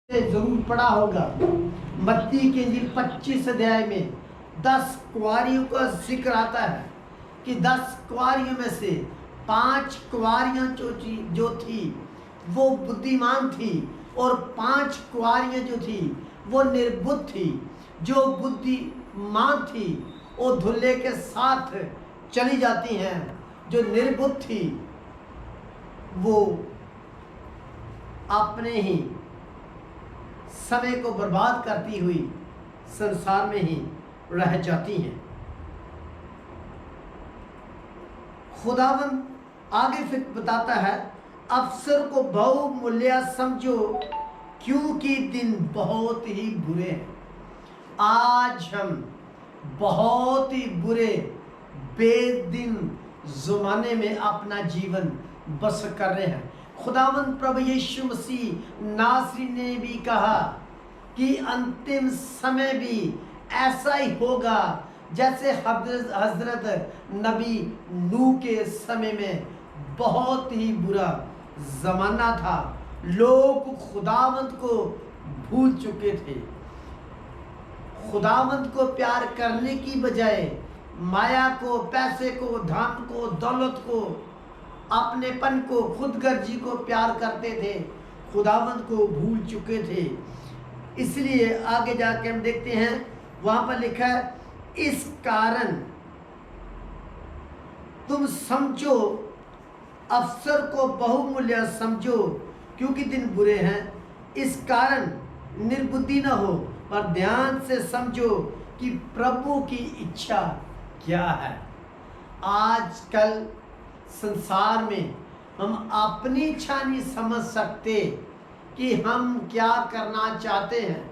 जरूर पढ़ा होगा। मत्ती के इंजील 25 अध्याय में 10 कुंवारियों का जिक्र आता है कि 10 कुंवारियों में से 5 कुंवारियां जो थी वो बुद्धिमान थी और 5 कुंवारियां जो थी वो निर्बुद्ध थी। जो बुद्धिमान थी वो धुल्ले के साथ चली जाती हैं, जो निर्बुद्ध थी वो अपने ही समय को बर्बाद करती हुई संसार में ही रह जाती हैं। खुदावन आगे फिर बताता है, अवसर को बहुमूल्य समझो क्योंकि दिन बहुत ही बुरे हैं। आज हम बहुत ही बुरे बेदिन ज़माने में अपना जीवन बसर कर रहे हैं। खुदावंद प्रभु यीशु मसीह नासरी ने भी कहा कि अंतिम समय भी ऐसा ही होगा जैसे हजरत नबी नूह के समय में बहुत ही बुरा ज़माना था। लोग खुदावंद को भूल चुके थे। खुदावंद को प्यार करने की बजाय माया को, पैसे को, धन को, दौलत को, अपनेपन को, खुदगर्जी को प्यार करते थे। खुदावंद को भूल चुके थे। इसलिए आगे जाके हम देखते हैं, वहां पर लिखा है, इस कारण तुम समझो, अवसर को बहुमूल्य समझो क्योंकि दिन बुरे हैं। इस कारण निर्बुद्धि न हो पर ध्यान से समझो कि प्रभु की इच्छा क्या है। आजकल संसार में हम अपनी इच्छा नहीं समझ सकते कि हम क्या करना चाहते हैं,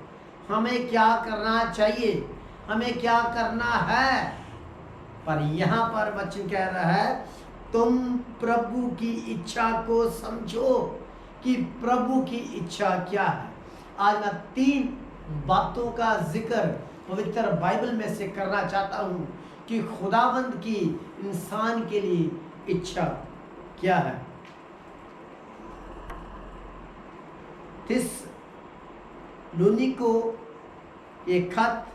हमें क्या करना चाहिए, हमें क्या करना है। पर यहाँ पर वचन कह रहा है, तुम प्रभु की इच्छा को समझो कि प्रभु की इच्छा क्या है। आज मैं 3 बातों का जिक्र पवित्र बाइबल में से करना चाहता हूँ कि खुदावंद की इंसान के लिए इच्छा क्या है। थिस्सलुनी को एक खत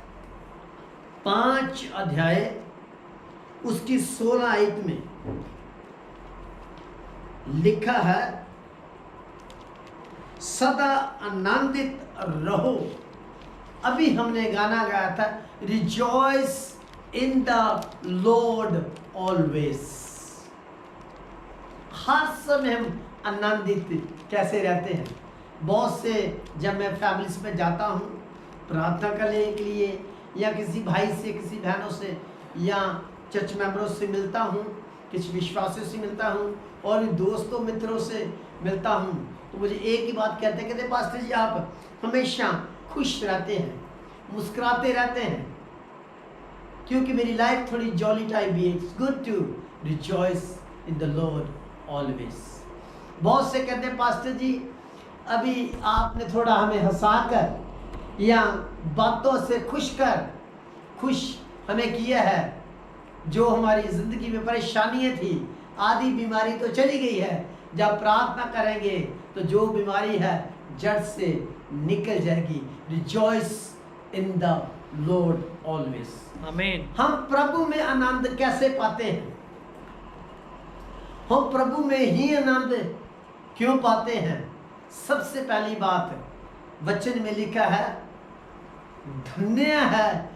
5 अध्याय उसकी 16 आयत में लिखा है, सदा आनंदित रहो। अभी हमने गाना गाया था, rejoice in the Lord always. हर समय हम आनंदित कैसे रहते हैं। बहुत से जब मैं फैमिलीज में जाता हूँ प्रार्थना करने के लिए, या किसी भाई से, किसी बहनों से, या चर्च मेंबरों से मिलता हूँ, किसी विश्वासियों से मिलता हूँ और दोस्तों मित्रों से मिलता हूँ, तो मुझे एक ही बात कहते पास्टर जी आप हमेशा खुश रहते हैं, मुस्कुराते रहते हैं, क्योंकि मेरी लाइफ थोड़ी जॉली टाइप भी है। It's good to rejoice in the Lord always. बहुत से कहते हैं पास्टर जी अभी आपने थोड़ा हमें हंसाकर या बातों से खुश हमें किया है। जो हमारी ज़िंदगी में परेशानियाँ थी, आधी बीमारी तो चली गई है। जब प्रार्थना करेंगे तो जो बीमारी है जड़ से निकल जाएगी। Rejoice in the Lord always. आमीन। हम प्रभु में आनंद कैसे पाते हैं? हम प्रभु में ही आनंद क्यों पाते हैं? सबसे पहली बात वचन में लिखा है, धन्य है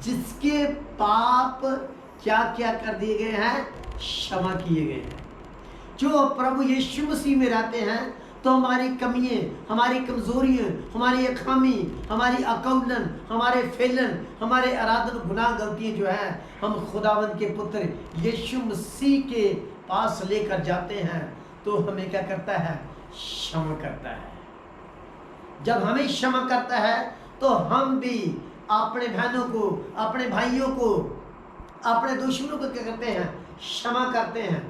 जिसके पाप क्या क्या कर दिए गए हैं, क्षमा किए गए हैं। जो प्रभु यीशु मसीह में रहते हैं तो हमारी कमियाँ, हमारी कमजोरियाँ, हमारी अखामी, हमारी अकौलन, हमारे फेलन, हमारे आराधन गुनाह गलतियाँ जो हैं, हम खुदावंद के पुत्र यीशु मसीह के पास लेकर जाते हैं तो हमें क्या करता है, क्षमा करता है। जब हमें क्षमा करता है तो हम भी अपने बहनों को, अपने भाइयों को, अपने दुश्मनों को क्या करते हैं, क्षमा करते हैं।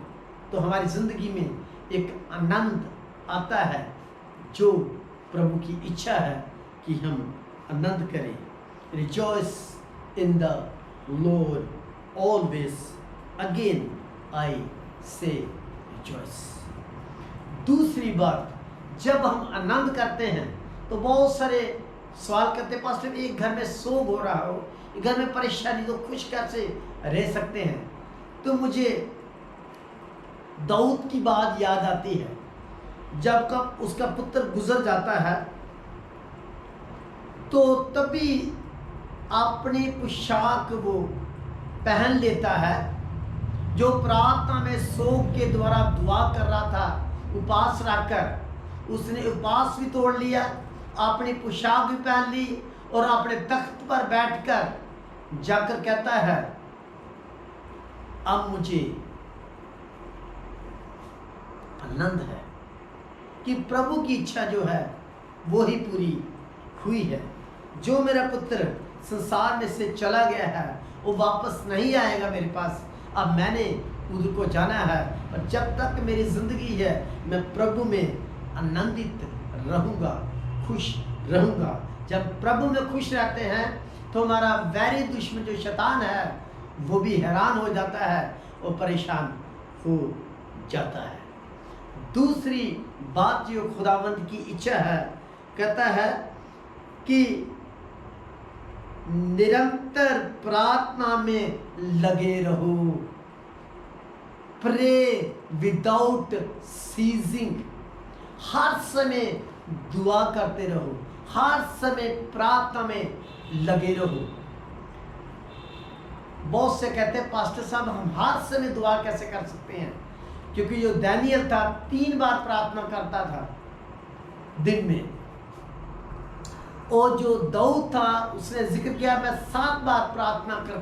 तो हमारी जिंदगी में एक आनंद आता है जो प्रभु की इच्छा है कि हम आनंद करें। Rejoice in the Lord always, again I से रिजॉइस। दूसरी बात, जब हम आनंद करते हैं तो तो बहुत सारे सवाल करते, पास्टर एक घर में सोग हो रहा हो, घर में परेशानी, तो खुश कैसे रह सकते हैं? तो मुझे दाऊद की बात याद आती है, जब कब उसका पुत्र गुजर जाता है तो तभी अपनी पोशाक वो पहन लेता है, जो प्रार्थना में शोक के द्वारा दुआ कर रहा था, उपवास रखकर उसने उपवास भी तोड़ लिया, अपनी पोशाक भी पहन ली और अपने तख्त पर बैठकर जाकर कहता है, अब मुझे आनंद है कि प्रभु की इच्छा जो है वो ही पूरी हुई है। जो मेरा पुत्र संसार में से चला गया है वो वापस नहीं आएगा मेरे पास, अब मैंने उधर को जाना है, और जब तक मेरी जिंदगी है मैं प्रभु में आनंदित रहूँगा, खुश रहूँगा। जब प्रभु में खुश रहते हैं तो हमारा वैरी दुश्मन जो शैतान है वो भी हैरान हो जाता है और परेशान हो जाता है। दूसरी बात जो खुदावंद की इच्छा है, कहता है कि निरंतर प्रार्थना में लगे रहो, प्रे विदाउट सीजिंग, हर समय दुआ करते रहो, हर समय प्रार्थना में लगे रहो। बहुत से कहते हैं पास्टर साहब हम हर समय दुआ कैसे कर सकते हैं? क्योंकि जो दानियल था 3 बार प्रार्थना करता था दिन में, और जो दाऊद था उसने जिक्र किया मैं 7 बार प्रार्थना करता